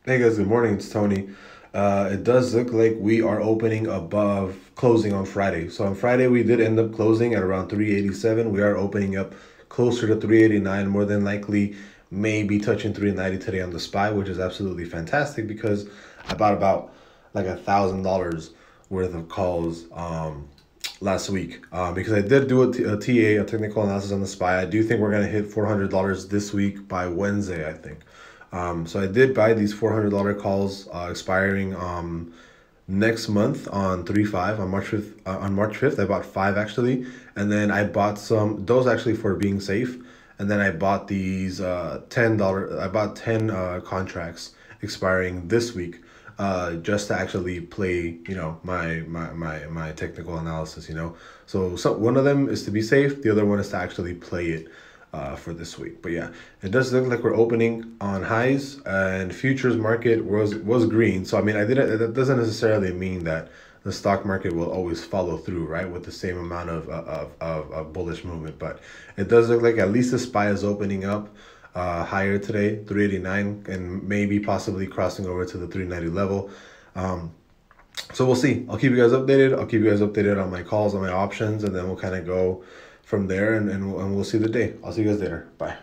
Hey guys, good morning. It's Tony. It does look like we are opening above closing on Friday. So on Friday, we did end up closing at around 387. We are opening up closer to 389, more than likely, maybe touching 390 today on the SPY, which is absolutely fantastic because I bought about like $1,000 worth of calls last week because I did do a TA, a technical analysis on the SPY. I do think we're going to hit $400 this week by Wednesday, I think. So I did buy these $400 calls expiring next month on 3/5 on March 5th. On March 5th, I bought five actually, and then I bought some those actually for being safe, and then I bought these $10. I bought 10 contracts expiring this week, just to actually play, my technical analysis. So one of them is to be safe, the other one is to actually play it for this week. But yeah, it does look like we're opening on highs, and futures market was green. So I mean, I didn't. That doesn't necessarily mean that the stock market will always follow through, right, with the same amount of bullish movement. But it does look like at least the SPY is opening up higher today, 389, and maybe possibly crossing over to the 390 level. So we'll see. I'll keep you guys updated. I'll keep you guys updated on my calls, on my options, and then we'll kind of go from there, and we'll see the day. I'll see you guys later. Bye.